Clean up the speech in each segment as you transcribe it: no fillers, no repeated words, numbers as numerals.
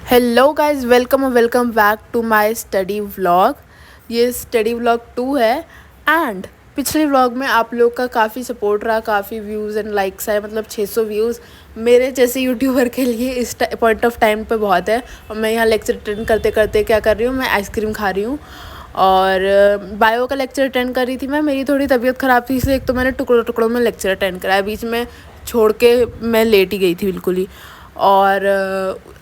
Hello guys, welcome back to my study vlog. ये study vlog 2 है। And पिछले vlog में आप लोग का काफ़ी सपोर्ट रहा, काफ़ी व्यूज़ एंड लाइक्स आए, मतलब 600 व्यूज़ मेरे जैसे यूट्यूबर के लिए इस पॉइंट ऑफ टाइम पे बहुत है। और मैं यहाँ लेक्चर अटेंड करते करते क्या कर रही हूँ, मैं आइसक्रीम खा रही हूँ। और बायो का लेक्चर अटेंड कर रही थी मैं। मेरी थोड़ी तबीयत ख़राब थी, इसलिए एक तो मैंने टुकड़ों में लेक्चर अटेंड कराया, बीच में छोड़ के मैं लेट ही गई थी बिल्कुल ही। और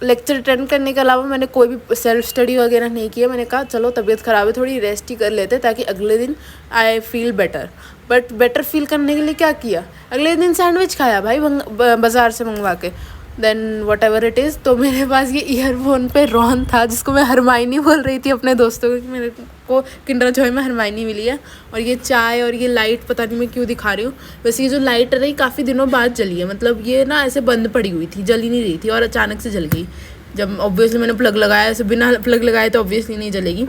लेक्चर अटेंड करने के अलावा मैंने कोई भी सेल्फ स्टडी वगैरह नहीं किया। मैंने कहा चलो तबीयत ख़राब है, थोड़ी रेस्ट ही कर लेते ताकि अगले दिन I feel better. But better feel करने के लिए क्या किया, अगले दिन सैंडविच खाया भाई बाज़ार से मंगवा के। Then whatever it is. तो मेरे पास ये ईयरफोन पे रॉन था, जिसको मैं हरमाइनी बोल रही थी अपने दोस्तों को कि मेरे को किंडर जॉय में हरमाइनी मिली है। और ये चाय और ये लाइट पता नहीं मैं क्यों दिखा रही हूँ। वैसे ये जो लाइट रही काफ़ी दिनों बाद जली है, मतलब ये ना ऐसे बंद पड़ी हुई थी, जल ही नहीं रही थी और अचानक से जल गई। जब ऑब्वियसली मैंने प्लग लगाया, ऐसे बिना प्लग लगाए तो ऑब्वियसली नहीं जलेगी।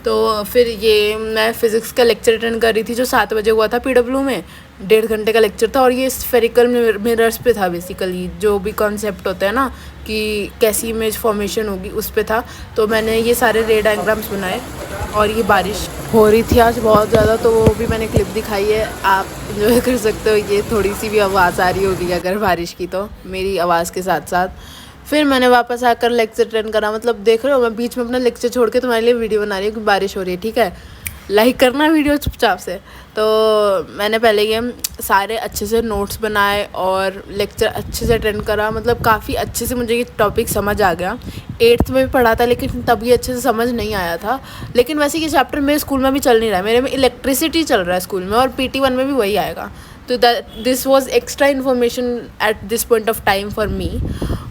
तो फिर ये मैं फ़िज़िक्स का लेक्चर अटेंड कर रही थी जो 7 बजे हुआ था PW में। 1.5 घंटे का लेक्चर था और ये स्फेरिकल मिरर्स पे था। बेसिकली जो भी कॉन्सेप्ट होता है ना कि कैसी इमेज फॉर्मेशन होगी, उस पे था। तो मैंने ये सारे रे डायग्राम्स बनाए। और ये बारिश हो रही थी आज बहुत ज़्यादा, तो वो भी मैंने क्लिप दिखाई है, आप इंजॉय कर सकते हो। ये थोड़ी सी भी आवाज़ आ रही होगी अगर बारिश की, तो मेरी आवाज़ के साथ साथ फिर मैंने वापस आकर लेक्चर अटेंड करा। मतलब देख रहे हो, मैं बीच में अपना लेक्चर छोड़ के तुम्हारे लिए वीडियो बना रही हूँ कि बारिश हो रही है, ठीक है। लाइक करना वीडियो चुपचाप से। तो मैंने पहले ये सारे अच्छे से नोट्स बनाए और लेक्चर अच्छे से अटेंड करा। मतलब काफ़ी अच्छे से मुझे ये टॉपिक समझ आ गया। 8th में भी पढ़ा था लेकिन तब ये अच्छे से समझ नहीं आया था। लेकिन वैसे ये चैप्टर मेरे स्कूल में भी चल नहीं रहा है, मेरे में इलेक्ट्रिसिटी चल रहा है स्कूल में, और PT1 में भी वही आएगा। तो this was extra information at this point of time for me.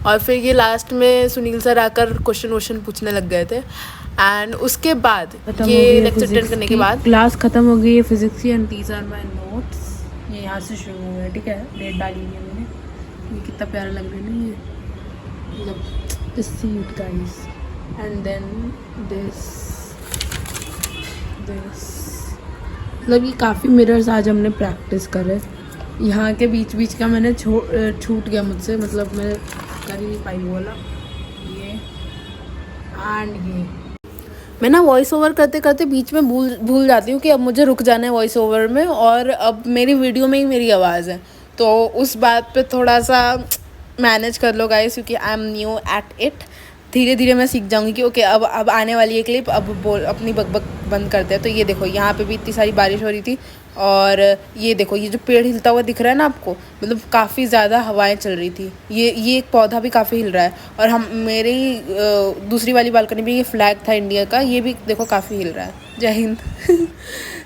और फिर ये लास्ट में सुनील सर आकर क्वेश्चन पूछने लग गए थे। एंड उसके बाद ये लेक्चर अटेंड करने के बाद क्लास खत्म हो गई है फिजिक्स की। And these are my notes. ये यहाँ से शुरू हुए हैं, ठीक है। डेट डाली हुई है मैंने। ये कितना प्यारा लग रहा है ना, ये मतलब sheet guys. And then this मतलब ये काफ़ी मिरर्स आज हमने प्रैक्टिस करे। यहाँ के बीच का मैंने छूट गया मुझसे, मतलब मैं कर ही नहीं पाई वो वाला। ये एंड ये मैं ना वॉइस ओवर करते करते बीच में भूल जाती हूँ कि अब मुझे रुक जाना है वॉइस ओवर में, और अब मेरी वीडियो में ही मेरी आवाज़ है। तो उस बात पे थोड़ा सा मैनेज कर लो गाइस, क्योंकि I am new at it. धीरे धीरे मैं सीख जाऊँगी कि ओके अब आने वाली है क्लिप, अब अपनी बकबक बंद करते हैं। तो ये देखो, यहाँ पे भी इतनी सारी बारिश हो रही थी। और ये देखो, ये जो पेड़ हिलता हुआ दिख रहा है ना आपको, मतलब काफ़ी ज़्यादा हवाएं चल रही थी। ये एक पौधा भी काफ़ी हिल रहा है। और हम मेरे ही दूसरी वाली बालकनी में ये फ्लैग था इंडिया का, ये भी देखो काफ़ी हिल रहा है। जय हिंद।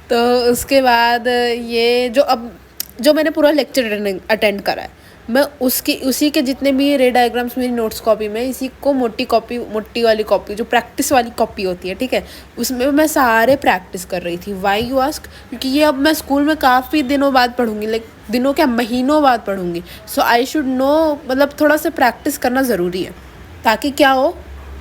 तो उसके बाद ये जो मैंने पूरा लेक्चर अटेंड करा है, मैं उसी के जितने भी रे डायग्राम्स मेरी नोट्स कॉपी में, इसी को मोटी वाली कॉपी जो प्रैक्टिस वाली कॉपी होती है, ठीक है, उसमें मैं सारे प्रैक्टिस कर रही थी। Why you ask? क्योंकि ये अब मैं स्कूल में काफ़ी दिनों बाद पढ़ूंगी, लाइक दिनों क्या, महीनों बाद पढ़ूंगी। सो आई शुड नो, मतलब थोड़ा सा प्रैक्टिस करना ज़रूरी है, ताकि क्या हो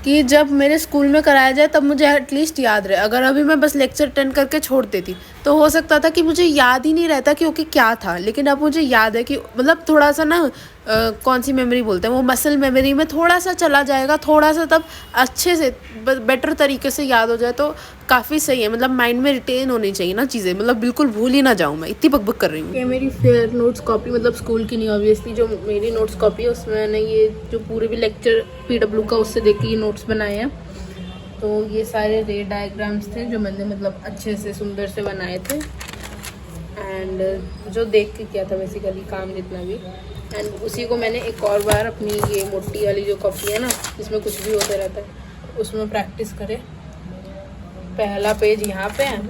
कि जब मेरे स्कूल में कराया जाए तब मुझे एटलीस्ट याद रहे। अगर अभी मैं बस लेक्चर अटेंड करके छोड़ देती तो हो सकता था कि मुझे याद ही नहीं रहता कि ओके क्या था। लेकिन अब मुझे याद है कि मतलब थोड़ा सा ना कौन सी मेमोरी बोलते हैं, वो मसल मेमोरी में थोड़ा सा चला जाएगा, थोड़ा सा, तब अच्छे से बेटर तरीके से याद हो जाए तो काफ़ी सही है। मतलब माइंड में रिटेन होनी चाहिए ना चीज़ें, मतलब बिल्कुल भूल ही ना जाऊँ मैं, इतनी बकबक कर रही हूँ। ये मेरी फेयर नोट्स कॉपी, मतलब स्कूल की नहीं ऑब्वियसली, जो मेरी नोट्स कॉपी है उसमें मैंने ये जो पूरे भी लेक्चर PW का उससे देख के ये नोट्स बनाए हैं। तो ये सारे रे डायग्राम्स थे जो मैंने मतलब अच्छे से सुंदर से बनाए थे। एंड जो देख के किया था बेसिकली काम जितना भी। एंड उसी को मैंने एक और बार अपनी ये मोटी वाली जो कॉपी है ना, जिसमें कुछ भी होता रहता है, उसमें प्रैक्टिस करे। पहला पेज यहाँ पे है,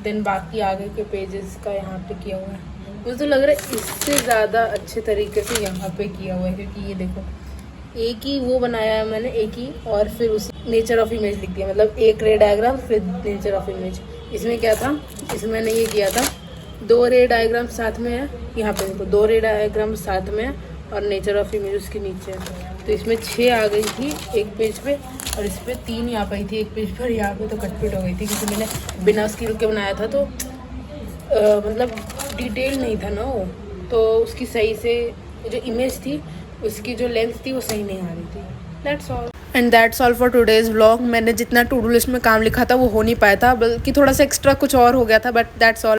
देन बाकी आगे के पेजेस का यहाँ पे किया हुआ है। मुझे तो लग रहा है इससे ज़्यादा अच्छे तरीके से यहाँ पे किया हुआ है, क्योंकि ये देखो एक ही वो बनाया है मैंने, एक ही, और फिर उसी नेचर ऑफ इमेज लिख दिया। मतलब एक रे डायग्राम फिर नेचर ऑफ इमेज। इसमें क्या था, इसमें मैंने ये किया था, 2 रे डायग्राम साथ में है, यहाँ पे देखो 2 रे डायग्राम साथ में है और नेचर ऑफ इमेज उसके नीचे है। तो इसमें 6 आ गई थी एक पेज पे, और इस पर 3 यहाँ पाई थी एक पेज पर। यहाँ पे तो कटपिट हो गई थी क्योंकि मैंने बिना स्किल के बनाया था, तो मतलब डिटेल नहीं था ना वो, तो उसकी सही से जो इमेज थी उसकी जो लेंथ थी वो सही नहीं आ रही थी। That's all. And that's all for today's vlog. मैंने जितना टू डू लिस्ट में काम लिखा था वो हो नहीं पाया था, बल्कि थोड़ा सा एक्स्ट्रा कुछ और हो गया था, बट दैट्स ऑल।